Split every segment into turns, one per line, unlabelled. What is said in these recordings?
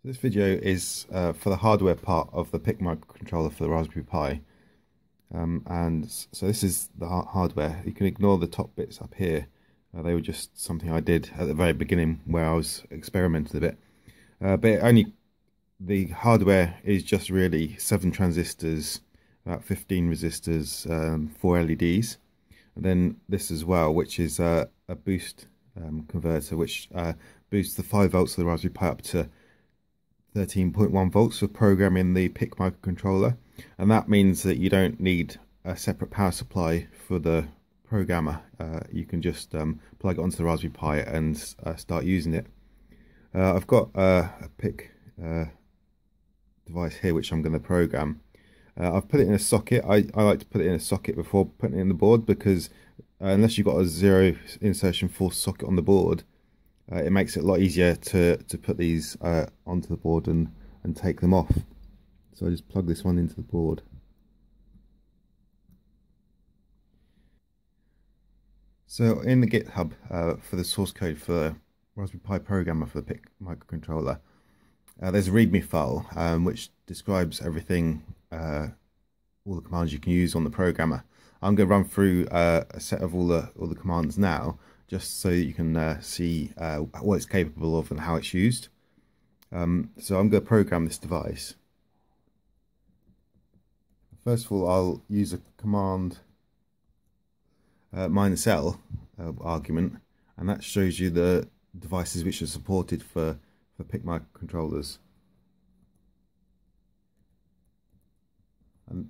This video is for the hardware part of the PIC microcontroller for the Raspberry Pi. So this is the hardware. You can ignore the top bits up here. They were just something I did at the very beginning where I was experimenting a bit. The hardware is just really 7 transistors, about 15 resistors, 4 LEDs. And then this as well, which is a boost converter, which boosts the 5 volts of the Raspberry Pi up to 13.1 volts for programming the PIC microcontroller, and that means that you don't need a separate power supply for the programmer. You can just plug it onto the Raspberry Pi and start using it. I've got a PIC device here which I'm going to program. I've put it in a socket. I like to put it in a socket before putting it in the board, because unless you've got a 0 insertion force socket on the board, it makes it a lot easier to put these onto the board and take them off. So I just plug this one into the board. So in the GitHub for the source code for the Raspberry Pi programmer for the PIC microcontroller, there's a Readme file which describes everything, all the commands you can use on the programmer. I'm going to run through a set of all the commands now, just so you can see what it's capable of and how it's used. So I'm going to program this device. First of all, I'll use a command -L argument, and that shows you the devices which are supported for PIC microcontrollers. And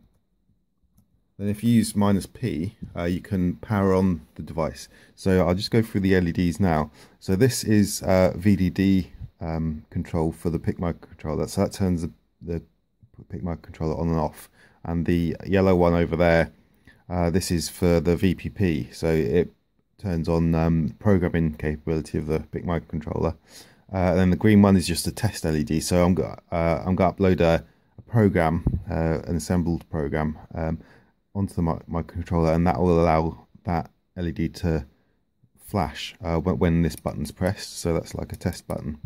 then if you use -P, you can power on the device. So I'll just go through the LEDs now. So this is VDD control for the PIC microcontroller. So that turns the PIC microcontroller on and off. And the yellow one over there, this is for the VPP. So it turns on programming capability of the PIC microcontroller. And then the green one is just a test LED. So I'm going to upload a program, an assembled program, onto the microcontroller, and that will allow that LED to flash when this button's pressed. So that's like a test button.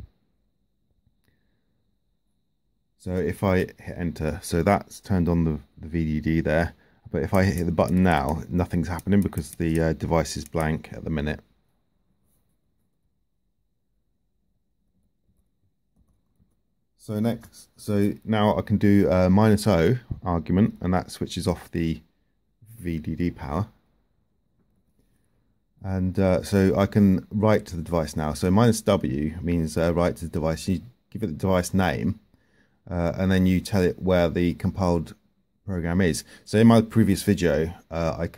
So if I hit enter, so that's turned on the VDD there, but if I hit the button now, nothing's happening because the device is blank at the minute. So now I can do a -O argument, and that switches off the VDD power. And so I can write to the device now. So -W means write to the device. You give it the device name, and then you tell it where the compiled program is. So in my previous video, I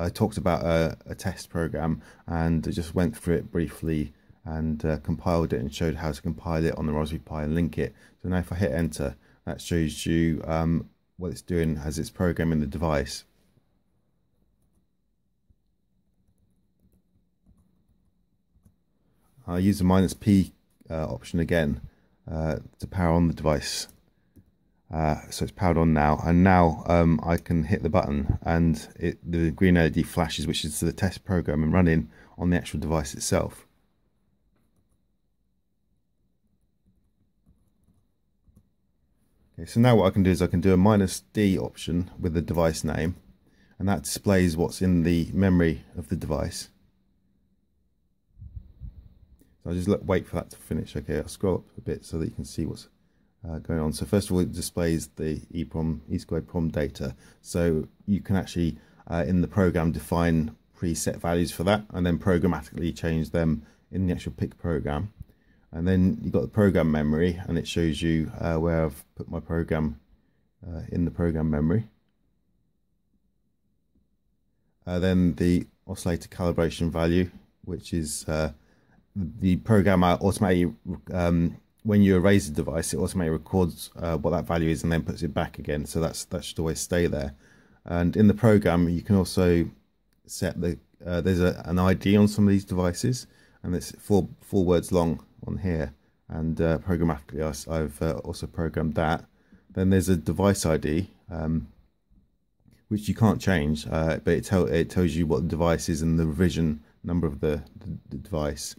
talked about a test program, and I just went through it briefly and compiled it and showed how to compile it on the Raspberry Pi and link it. So now if I hit enter, that shows you what it's doing as it's programming the device. I'll use the -P option again to power on the device. So it's powered on now, and now I can hit the button, and the green LED flashes, which is the test program and running on the actual device itself. Okay, so now what I can do is I can do a -D option with the device name, and that displays what's in the memory of the device. So I'll just wait for that to finish. Okay, I'll scroll up a bit so that you can see what's going on. So first of all, it displays the E-squared PROM data. So you can actually, in the program, define preset values for that, and then programmatically change them in the actual PIC program. And then you've got the program memory, and it shows you where I've put my program in the program memory. Then the oscillator calibration value, which is the programmer automatically, when you erase the device, it automatically records what that value is and then puts it back again. So that should always stay there. And in the program, you can also set there's an ID on some of these devices, and it's four words long on here, and programmatically I've also programmed that. Then there's a device ID, which you can't change, but it tells you what the device is and the revision number of the device.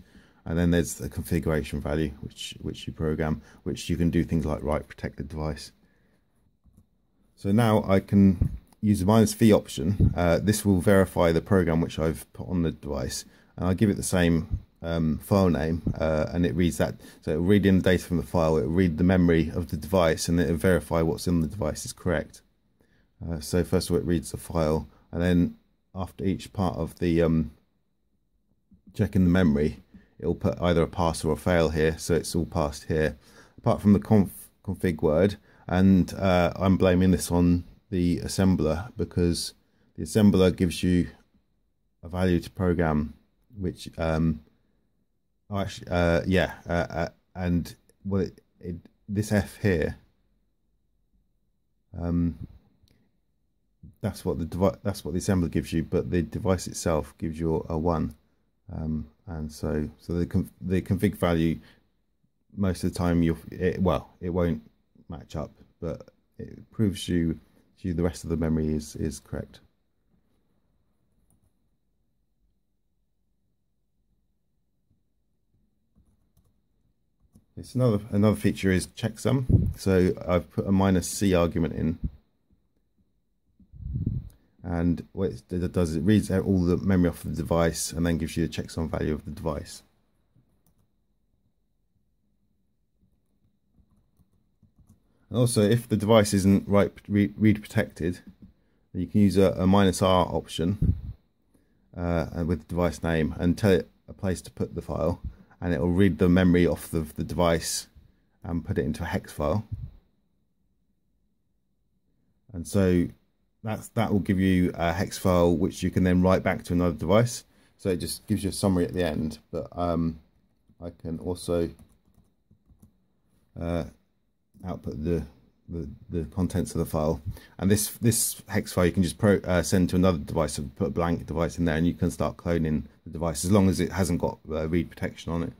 And then there's the configuration value, which you program, which you can do things like write protect the device. So now I can use the -v option. This will verify the program which I've put on the device, and I give it the same file name, and it reads that. So it'll read in the data from the file, it'll read the memory of the device, and it'll verify what's in the device is correct. So first of all, it reads the file, and then after each part of the checking the memory, it'll put either a pass or a fail here, so it's all passed here. Apart from the config word, and I'm blaming this on the assembler, because the assembler gives you a value to program, which and well, this F here, that's what the assembler gives you, but the device itself gives you a 1, and so the config value most of the time it won't match up, but it proves you the rest of the memory is correct. It's another feature is checksum. So I've put a -c argument in, and what it does is it reads out all the memory off the device and then gives you the checksum value of the device. And also, if the device isn't read protected, you can use a -r option with the device name and tell it a place to put the file, and it will read the memory off the device and put it into a hex file. And so that will give you a hex file which you can then write back to another device. So it just gives you a summary at the end, but I can also output the contents of the file, and this hex file you can just send to another device, and put a blank device in there, and you can start cloning the device as long as it hasn't got read protection on it.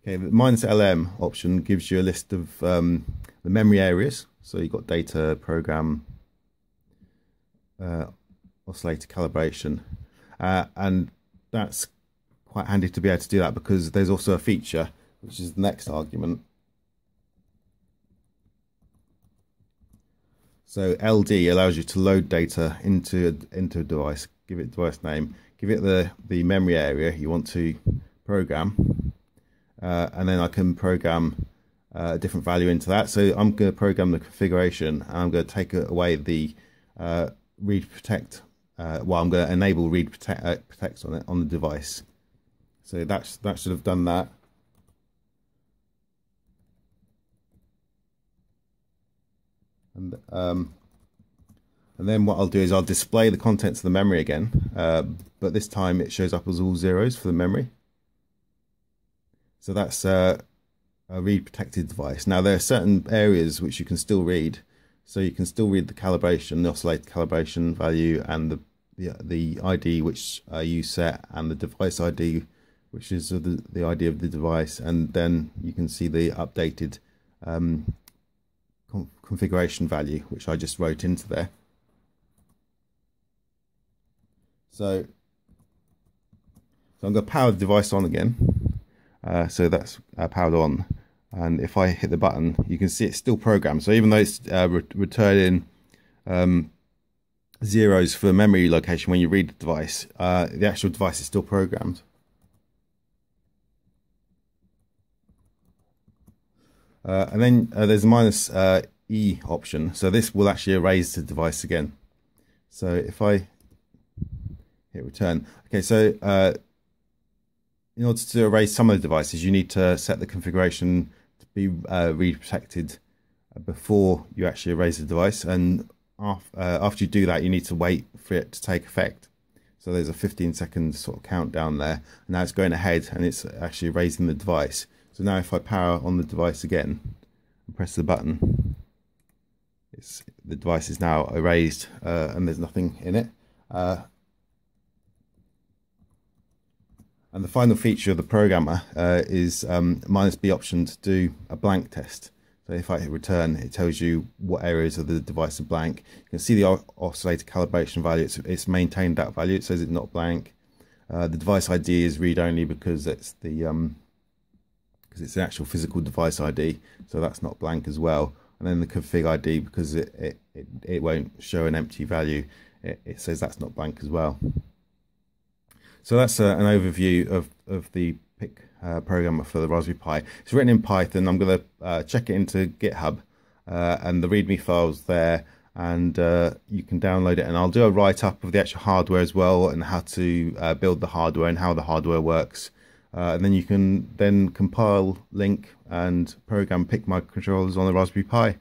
Okay, the -lm option gives you a list of the memory areas. So you've got data, program, oscillator calibration, and that's quite handy to be able to do that, because there's also a feature which is the next argument. So LD allows you to load data into a device, give it device name, give it the memory area you want to program, and then I can program a different value into that. So I'm going to program the configuration, and I'm going to take away the read protect. I'm going to enable read protect on the device. So that should have done that. And then what I'll do is I'll display the contents of the memory again, but this time it shows up as all zeros for the memory. So that's a read protected device. Now there are certain areas which you can still read, so you can still read the calibration, the oscillator calibration value, and the ID which you set, and the device ID, which is the ID of the device, and then you can see the updated configuration value, which I just wrote into there. So I'm going to power the device on again. So that's powered on, and if I hit the button, you can see it's still programmed. So even though it's returning zeros for memory location when you read the device, the actual device is still programmed. And then there's a -e option, so this will actually erase the device again. So if I hit return, okay, so in order to erase some of the devices, you need to set the configuration to be read protected before you actually erase the device, and after you do that, you need to wait for it to take effect. So there's a 15-second sort of countdown there, and now it's going ahead and it's actually erasing the device. So now if I power on the device again and press the button, the device is now erased, and there's nothing in it. And the final feature of the programmer is -b option to do a blank test. So if I hit return, it tells you what areas of the device are blank. You can see the oscillator calibration value. It's maintained that value. It says it's not blank. The device ID is read-only because it's the because it's an actual physical device ID, so that's not blank as well. And then the config ID, because it won't show an empty value, it says that's not blank as well. So that's an overview of the PIC programmer for the Raspberry Pi. It's written in Python. I'm going to check it into GitHub, and the Readme file's there, and you can download it. And I'll do a write-up of the actual hardware as well, and how to build the hardware and how the hardware works. And then you can compile, link, and program PIC microcontrollers on the Raspberry Pi.